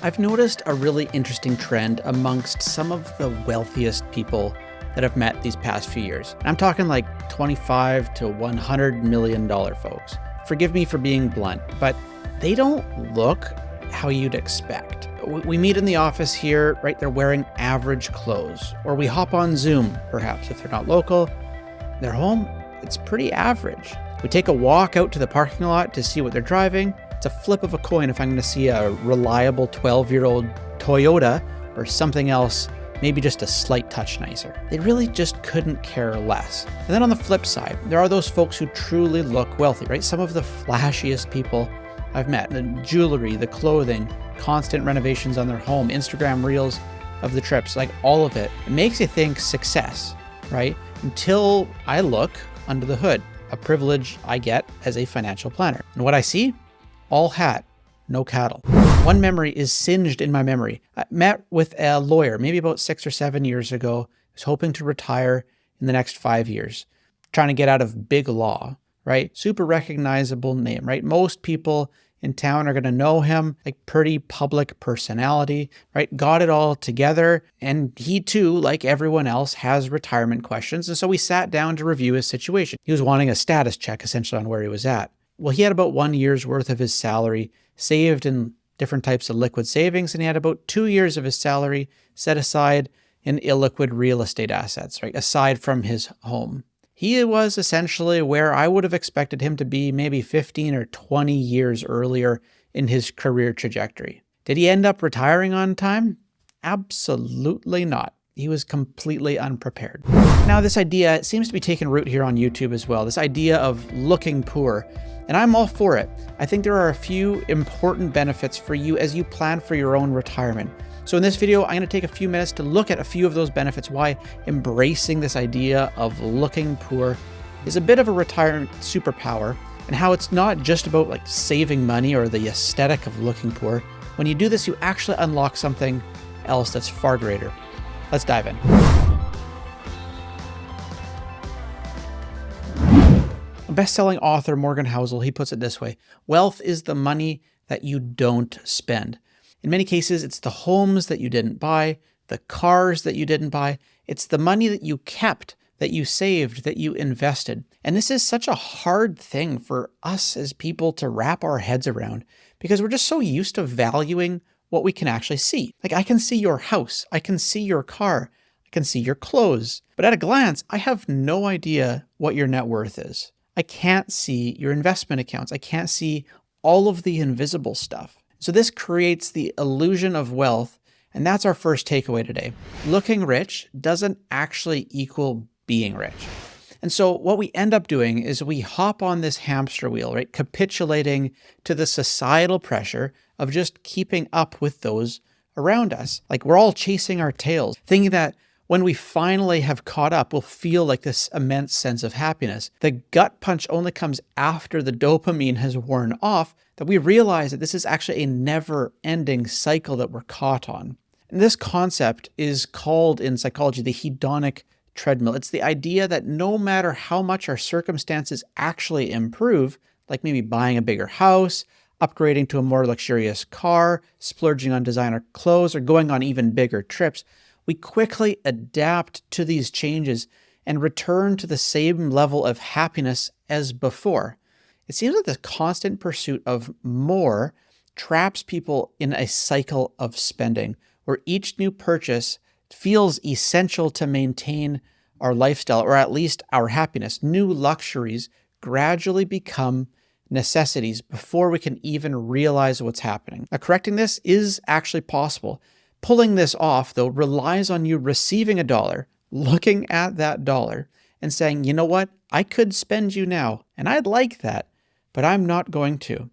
I've noticed a really interesting trend amongst some of the wealthiest people that I've met these past few years. I'm talking like 25 to $100 million folks. Forgive me for being blunt, but they don't look how you'd expect. We meet in the office here, right? They're wearing average clothes. Or we hop on Zoom, perhaps, if they're not local. They're home, it's pretty average. We take a walk out to the parking lot to see what they're driving. It's a flip of a coin if I'm going to see a reliable 12-year-old Toyota or something else, maybe just a slight touch nicer. They really just couldn't care less. And then on the flip side, there are those folks who truly look wealthy, right? Some of the flashiest people I've met. The jewelry, the clothing, constant renovations on their home, Instagram reels of the trips, like all of it. It makes you think success, right? Until I look under the hood, a privilege I get as a financial planner. And what I see? All hat, no cattle. One memory is singed in my memory. I met with a lawyer maybe about 6 or 7 years ago. I was hoping to retire in the next 5 years, trying to get out of big law, right? Super recognizable name, right? Most people in town are going to know him, like pretty public personality, right? Got it all together. And he too, like everyone else, has retirement questions. And so we sat down to review his situation. He was wanting a status check essentially on where he was at. Well, he had about 1 year's worth of his salary saved in different types of liquid savings, and he had about 2 years of his salary set aside in illiquid real estate assets, right, aside from his home. He was essentially where I would have expected him to be maybe 15 or 20 years earlier in his career trajectory. Did he end up retiring on time? Absolutely not. He was completely unprepared. Now, this idea seems to be taking root here on YouTube as well, this idea of looking poor. And I'm all for it. I think there are a few important benefits for you as you plan for your own retirement. So in this video, I'm going to take a few minutes to look at a few of those benefits, why embracing this idea of looking poor is a bit of a retirement superpower, and how it's not just about like saving money or the aesthetic of looking poor. When you do this, you actually unlock something else that's far greater. Let's dive in. Best-selling author Morgan Housel, he puts it this way: wealth is the money that you don't spend. In many cases, it's the homes that you didn't buy, the cars that you didn't buy. It's the money that you kept, that you saved, that you invested. And this is such a hard thing for us as people to wrap our heads around because we're just so used to valuing what we can actually see. Like, I can see your house, I can see your car, I can see your clothes, but at a glance, I have no idea what your net worth is. I can't see your investment accounts. I can't see all of the invisible stuff. So this creates the illusion of wealth, and that's our first takeaway today. Looking rich doesn't actually equal being rich. And so what we end up doing is we hop on this hamster wheel, right? Capitulating to the societal pressure of just keeping up with those around us. Like, we're all chasing our tails, thinking that when we finally have caught up, we'll feel like this immense sense of happiness. The gut punch only comes after the dopamine has worn off, that we realize that this is actually a never-ending cycle that we're caught on. And this concept is called in psychology the hedonic treadmill. It's the idea that no matter how much our circumstances actually improve, like maybe buying a bigger house, upgrading to a more luxurious car, splurging on designer clothes, or going on even bigger trips, we quickly adapt to these changes and return to the same level of happiness as before. It seems like the constant pursuit of more traps people in a cycle of spending, where each new purchase feels essential to maintain our lifestyle, or at least our happiness. New luxuries gradually become necessities before we can even realize what's happening. Now, correcting this is actually possible. Pulling this off, though, relies on you receiving a dollar, looking at that dollar, and saying, you know what, I could spend you now, and I'd like that, but I'm not going to.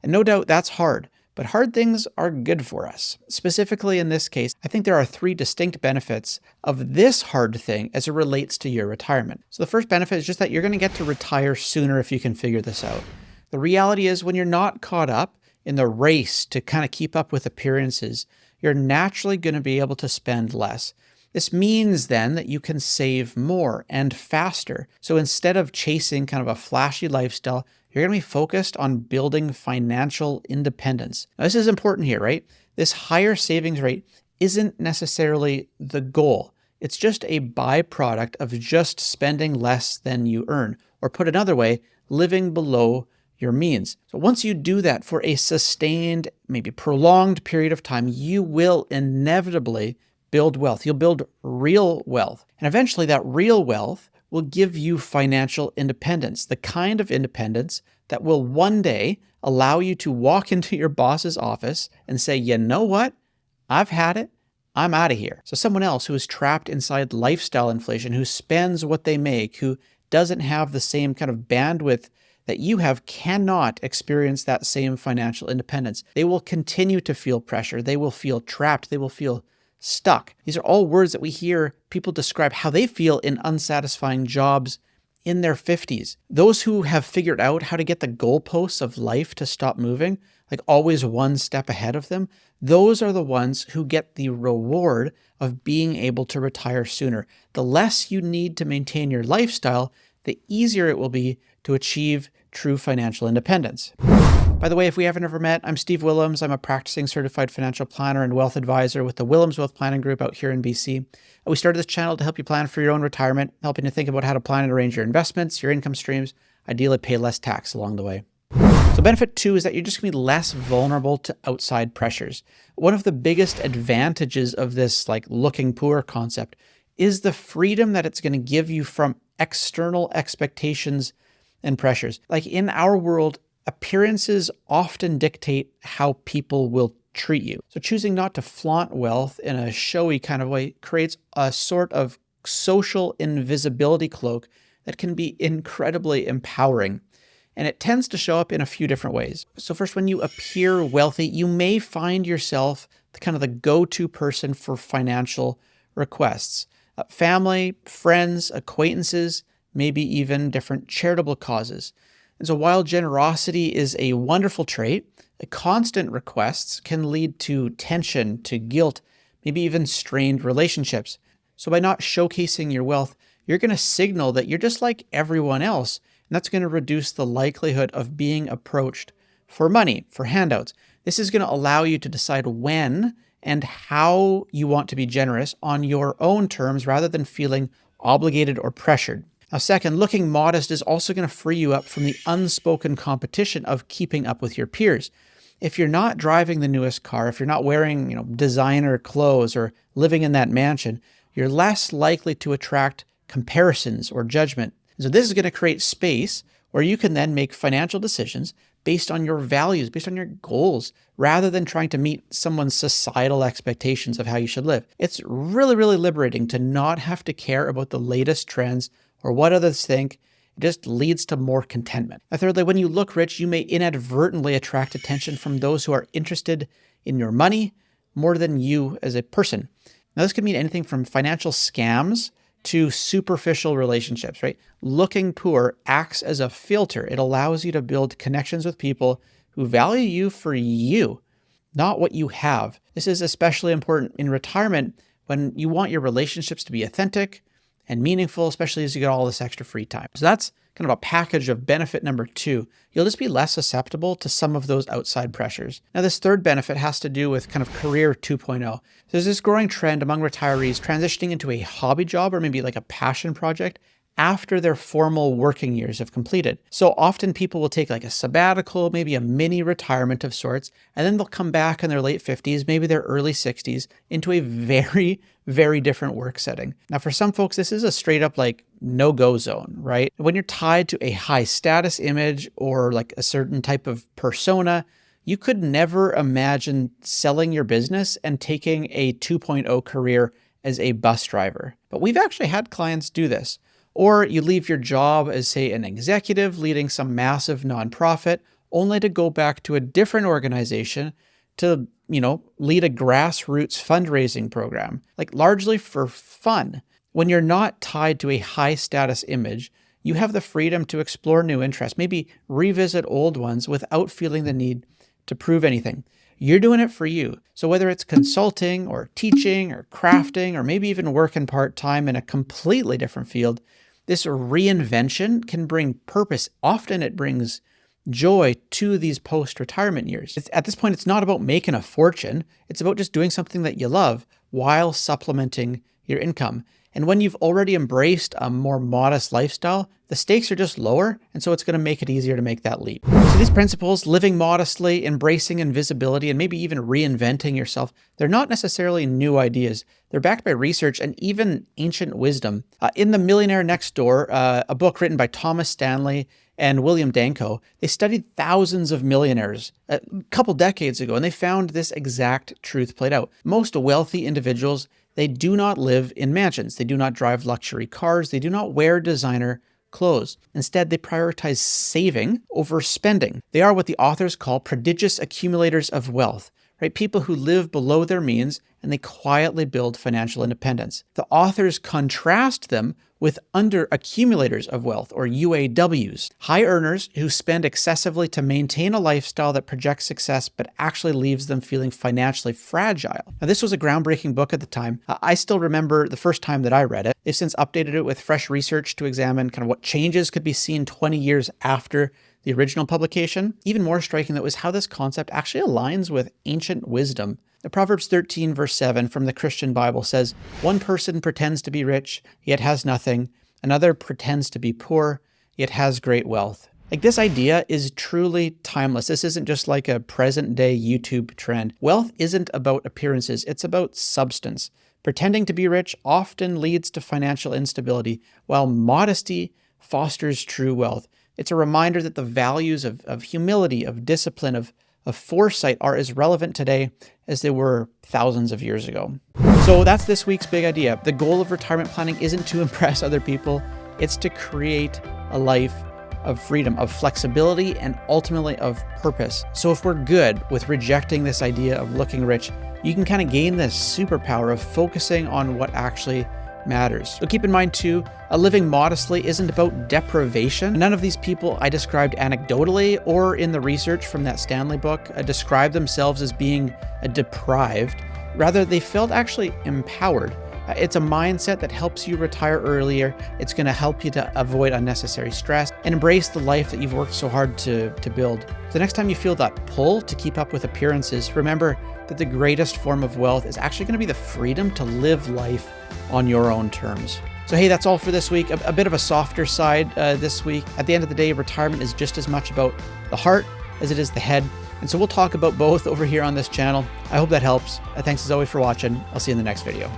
And no doubt that's hard, but hard things are good for us. Specifically in this case, I think there are 3 distinct benefits of this hard thing as it relates to your retirement. So the first benefit is just that you're going to get to retire sooner if you can figure this out. The reality is, when you're not caught up in the race to kind of keep up with appearances, you're naturally going to be able to spend less. This means then that you can save more and faster. So instead of chasing kind of a flashy lifestyle, you're going to be focused on building financial independence. Now, this is important here, right? This higher savings rate isn't necessarily the goal. It's just a byproduct of just spending less than you earn, or put another way, living below your means. So once you do that for a sustained, maybe prolonged period of time, you will inevitably build wealth. You'll build real wealth. And eventually that real wealth will give you financial independence, the kind of independence that will one day allow you to walk into your boss's office and say, you know what? I've had it. I'm out of here. So someone else who is trapped inside lifestyle inflation, who spends what they make, who doesn't have the same kind of bandwidth that you have, cannot experience that same financial independence. They will continue to feel pressure. They will feel trapped. They will feel stuck. These are all words that we hear people describe how they feel in unsatisfying jobs in their 50s. Those who have figured out how to get the goalposts of life to stop moving, like always one step ahead of them, those are the ones who get the reward of being able to retire sooner. The less you need to maintain your lifestyle, the easier it will be to achieve true financial independence. By the way, if we haven't ever met, I'm Steve Willems. I'm a practicing certified financial planner and wealth advisor with the Willems Wealth Planning Group out here in BC. We started this channel to help you plan for your own retirement, helping you think about how to plan and arrange your investments, your income streams, ideally pay less tax along the way. So benefit 2 is that you're just going to be less vulnerable to outside pressures. One of the biggest advantages of this like looking poor concept is the freedom that it's going to give you from external expectations and pressures. Like in our world, appearances often dictate how people will treat you. So choosing not to flaunt wealth in a showy kind of way creates a sort of social invisibility cloak that can be incredibly empowering. And it tends to show up in a few different ways. So first, when you appear wealthy, you may find yourself the go-to person for financial requests. Family, friends, acquaintances, maybe even different charitable causes. And so while generosity is a wonderful trait, constant requests can lead to tension, to guilt, maybe even strained relationships. So by not showcasing your wealth, you're going to signal that you're just like everyone else, and that's going to reduce the likelihood of being approached for money, for handouts. This is going to allow you to decide when and how you want to be generous on your own terms rather than feeling obligated or pressured. Now, second, looking modest is also going to free you up from the unspoken competition of keeping up with your peers. If you're not driving the newest car, if you're not wearing, designer clothes or living in that mansion, you're less likely to attract comparisons or judgment. So this is going to create space where you can then make financial decisions based on your values, based on your goals, rather than trying to meet someone's societal expectations of how you should live. It's really, really liberating to not have to care about the latest trends or what others think. It just leads to more contentment. Now, thirdly, when you look rich, you may inadvertently attract attention from those who are interested in your money more than you as a person. Now, this could mean anything from financial scams to superficial relationships, right? Looking poor acts as a filter. It allows you to build connections with people who value you for you, not what you have. This is especially important in retirement when you want your relationships to be authentic and meaningful, especially as you get all this extra free time. So that's kind of a package of benefit number 2. You'll just be less susceptible to some of those outside pressures. Now, this third benefit has to do with kind of career 2.0. There's this growing trend among retirees transitioning into a hobby job or maybe like a passion project after their formal working years have completed. So often people will take like a sabbatical, maybe a mini retirement of sorts, and then they'll come back in their late 50s, maybe their early 60s, into a very, very different work setting. Now, for some folks, this is a straight up like no-go zone, right? When you're tied to a high status image or like a certain type of persona, you could never imagine selling your business and taking a 2.0 career as a bus driver. But we've actually had clients do this. Or you leave your job as, say, an executive leading some massive nonprofit, only to go back to a different organization to, lead a grassroots fundraising program, like largely for fun. When you're not tied to a high status image, you have the freedom to explore new interests, maybe revisit old ones without feeling the need to prove anything. You're doing it for you. So whether it's consulting or teaching or crafting, or maybe even working part-time in a completely different field, this reinvention can bring purpose. Often it brings joy to these post-retirement years. At this point, it's not about making a fortune. It's about just doing something that you love while supplementing your income. And when you've already embraced a more modest lifestyle, the stakes are just lower, and so it's going to make it easier to make that leap. So these principles, living modestly, embracing invisibility, and maybe even reinventing yourself, they're not necessarily new ideas. They're backed by research and even ancient wisdom. In The Millionaire Next Door, a book written by Thomas Stanley and William Danko, they studied thousands of millionaires a couple decades ago, and they found this exact truth played out. Most wealthy individuals, they do not live in mansions. They do not drive luxury cars. They do not wear designer clothes. Instead, they prioritize saving over spending. They are what the authors call prodigious accumulators of wealth, right? People who live below their means and they quietly build financial independence. The authors contrast them with under accumulators of wealth, or UAWs, high earners who spend excessively to maintain a lifestyle that projects success but actually leaves them feeling financially fragile. Now, this was a groundbreaking book at the time. I still remember the first time that I read it. They've since updated it with fresh research to examine kind of what changes could be seen 20 years after the original publication. Even more striking, though, is how this concept actually aligns with ancient wisdom. The Proverbs 13 verse 7 from the Christian Bible says, "One person pretends to be rich, yet has nothing. Another pretends to be poor, yet has great wealth." Like, this idea is truly timeless. This isn't just like a present day YouTube trend. Wealth isn't about appearances. It's about substance. Pretending to be rich often leads to financial instability, while modesty fosters true wealth. It's a reminder that the values of humility, of discipline, of foresight are as relevant today as they were thousands of years ago. So that's this week's big idea. The goal of retirement planning isn't to impress other people. It's to create a life of freedom, of flexibility, and ultimately of purpose. So if we're good with rejecting this idea of looking rich, you can kind of gain this superpower of focusing on what actually matters. So keep in mind too, living modestly isn't about deprivation. None of these people I described anecdotally or in the research from that Stanley book describe themselves as being deprived. Rather, they felt actually empowered. It's a mindset that helps you retire earlier. It's going to help you to avoid unnecessary stress and embrace the life that you've worked so hard to build. The next time you feel that pull to keep up with appearances, remember that the greatest form of wealth is actually going to be the freedom to live life on your own terms. So hey, that's all for this week. A bit of a softer side this week. At the end of the day, retirement is just as much about the heart as it is the head. And so we'll talk about both over here on this channel. I hope that helps. Thanks as always for watching. I'll see you in the next video.